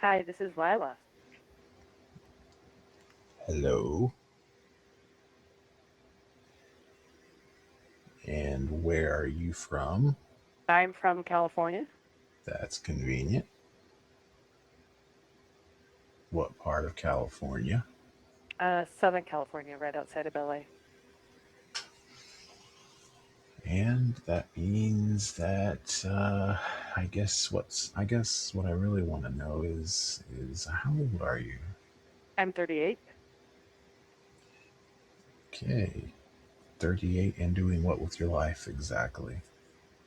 Hi, this is Lila. Hello, and where are you from? I'm from California, That's convenient. What part of California? Southern California, right outside of LA. And that means that I guess what I really want to know is how old are you? I'm 38. Okay, 38 and doing what with your life exactly?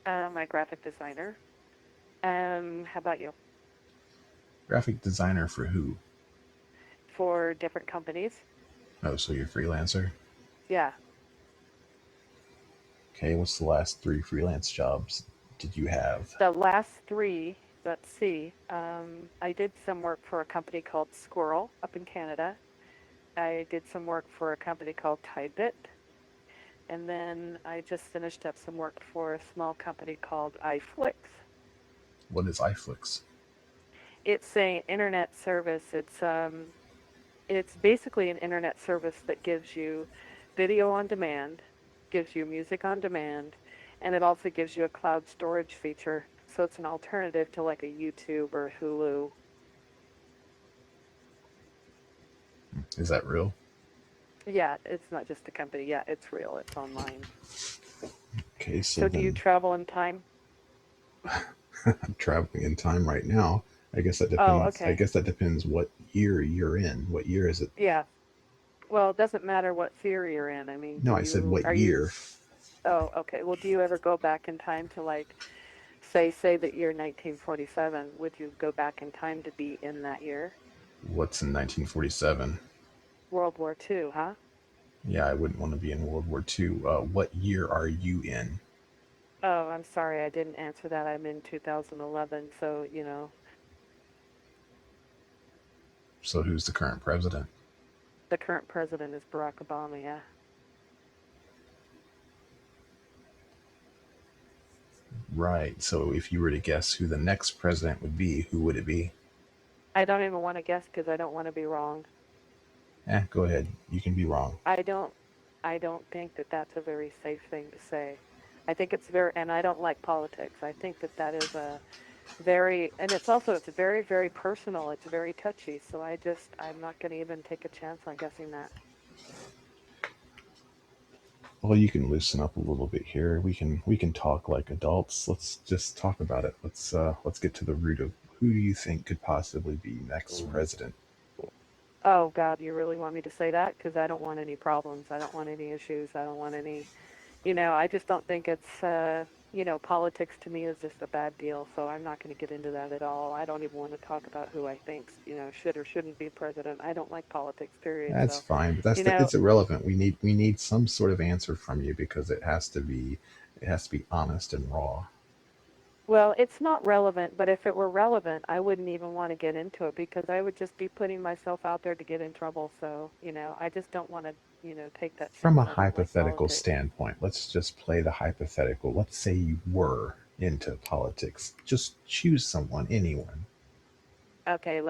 I'm a graphic designer. How about you? Graphic designer for who? For different companies? Oh, so you're a freelancer? Yeah, Okay, what's the last three freelance jobs did you have? the last three, let's see. I did some work for a company called Squirrel up in Canada. I did some work for a company called Tidebit. And then I just finished up some work for a small company called iFlix. What is iFlix? It's an internet service. It's basically an internet service that gives you video on demand, gives you music on demand, and it also gives you a cloud storage feature. So it's an alternative to like a YouTube or Hulu. Is that real? Yeah, it's not just a company. Yeah, it's real. It's online. Okay, so So do you then travel in time? I'm traveling in time right now. I guess that Oh, depends. I okay. guess that depends what year you're in. What year is it? Yeah. Well, it doesn't matter what theory you're in. I mean, No, I said what are you, year. oh, okay. Well, do you ever go back in time to like, say that year 1947? Would you go back in time to be in that year? What's in 1947? World War II, huh? Yeah, I wouldn't want to be in World War II. What year are you in? Oh, I'm sorry, I didn't answer that. I'm in 2011, so, So who's the current president? the current president is Barack Obama, yeah. Right. So if you were to guess who the next president would be, who would it be? I don't even want to guess because I don't want to be wrong. Go ahead. You can be wrong. I don't I don't think that that's a very safe thing to say. I think it's very, and I don't like politics. I think that that is a very, and it's very, very personal. It's very touchy. So I'm not going to even take a chance on guessing that. Well, you can loosen up a little bit here. We can talk like adults. Let's just talk about it. Let's get to the root of who do you think could possibly be next president? Oh God, you really want me to say that? Because I don't want any problems. I don't want any issues. I don't want any, I just don't think politics to me is just a bad deal. So I'm not going to get into that at all. I don't even want to talk about who I think, should or shouldn't be president. I don't like politics, period. That's So, fine, but you know, it's irrelevant. We need some sort of answer from you because it has to be honest and raw. well, it's not relevant, but if it were relevant, I wouldn't even want to get into it because I would just be putting myself out there to get in trouble. So, I just don't want to, take that From a chance. I don't like hypothetical politics. standpoint, let's just play the hypothetical. Let's say you were into politics. Just choose someone, anyone. Okay,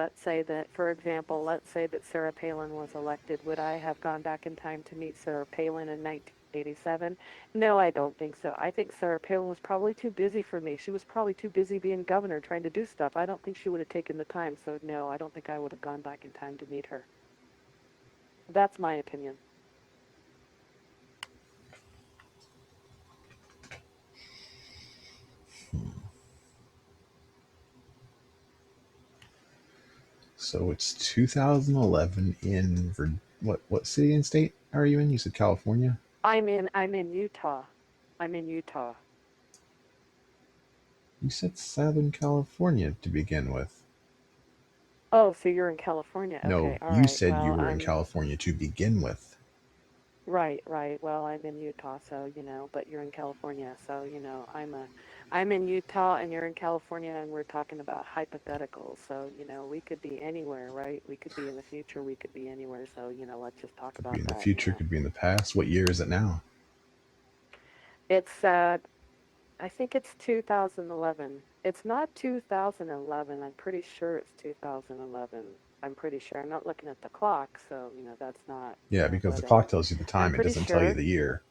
for example, let's say that Sarah Palin was elected. Would I have gone back in time to meet Sarah Palin in 1987? No, I don't think so. I think Sarah Palin was probably too busy for me. She was probably too busy being governor trying to do stuff. I don't think she would have taken the time. So, no, I don't think I would have gone back in time to meet her. That's my opinion. So it's 2011 in what city and state are you in? You said California. I'm in Utah. I'm in Utah. You said Southern California to begin with. Oh, so you're in California. No, Okay, all you right. said you Well, were in I'm California to begin with. right, right. Well, I'm in Utah, so but you're in California, so I'm in Utah and you're in California, and we're talking about hypotheticals. So we could be anywhere, right? We could be in the future, we could be anywhere. So let's just talk Could be about in the that. future, could be in the past. What year is it now? It's I think it's 2011. It's not 2011. I'm pretty sure it's 2011. I'm pretty sure. I'm not looking at the clock, so that's not Yeah, because the but clock tells you the I'm time. It pretty doesn't tell you sure. the year.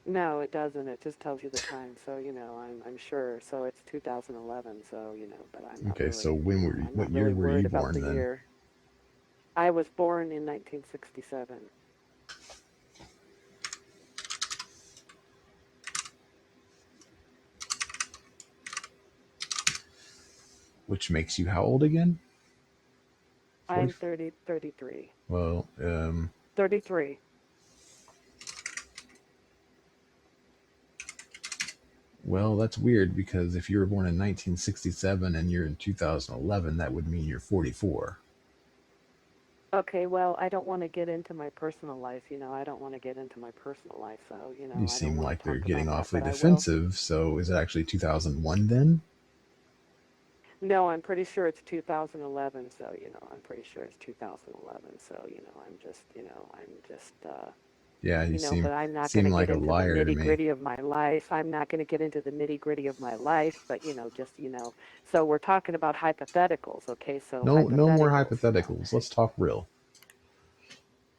No, it doesn't. It just tells you the time. So I'm sure. So it's 2011. So but I'm not Okay, so really I'm what not year really were you worried about born the then? year. I was born in 1967. Which makes you how old again? 40. I'm 30, 33. Well, 33. well, that's weird because if you were born in 1967 and you're in 2011, that would mean you're 44. Okay, well, I don't want to get into my personal life. I don't want to get into my personal life, so You I don't seem want to like they're talk getting about that, awfully but I will. defensive. So is it actually 2001 then? No, I'm pretty sure it's 2011, so I'm pretty sure it's 2011. So I'm just Yeah, you but I'm not going seem to like get a into the liar to me. nitty-gritty of my life. I'm not going to get into the nitty-gritty of my life, but just so we're talking about hypotheticals, okay? So No, no more hypotheticals. hypotheticals. Let's talk real.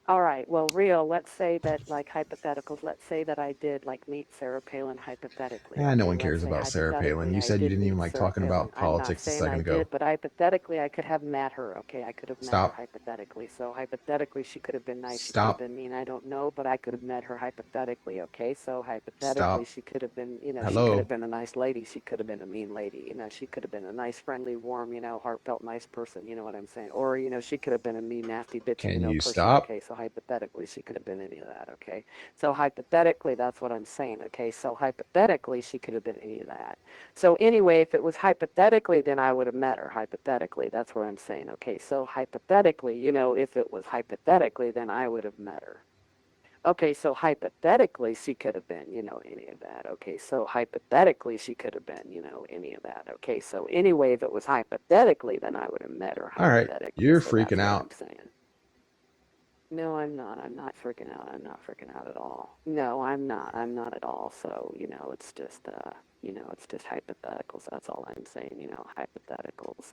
All right. Well, real, let's say that, like, hypotheticals, let's say that I did, like, meet Sarah Palin hypothetically. No Okay. one Let's cares say about Sarah Palin. hypothetically You I said you did didn't even meet like Sarah talking Palin. about I'm not politics a saying second I ago. did, but hypothetically I could have met her. Okay. I could have met her Stop. hypothetically. So hypothetically she could have been nice. She could have Stop. been mean. I don't know, but I could have met her hypothetically. Okay. So hypothetically Stop. she could have been, she could Hello. have been a nice lady. She could have been a mean lady. She could have been a nice, friendly, warm, heartfelt, nice person. You know what I'm saying? Or, she could have been a mean, nasty, bitchy, Can you person. stop? Okay. So hypothetically she could have been any of that. Okay. So hypothetically, that's what I'm saying. Okay. So hypothetically, she could have been any of that. So anyway, if it was hypothetically, then I would have met her. Hypothetically, that's what I'm saying. Okay. So hypothetically, if it was hypothetically, then I would have met her. Okay, so hypothetically, she could have been, any of that. Okay, so hypothetically, she could have been, any of that. Okay, so anyway, if it was hypothetically, then I would have met her All right. hypothetically. You're So freaking that's what out. I'm saying. No, I'm not. I'm not freaking out. I'm not freaking out at all. No, I'm not. I'm not at all. So, it's just hypotheticals. That's all I'm saying, hypotheticals.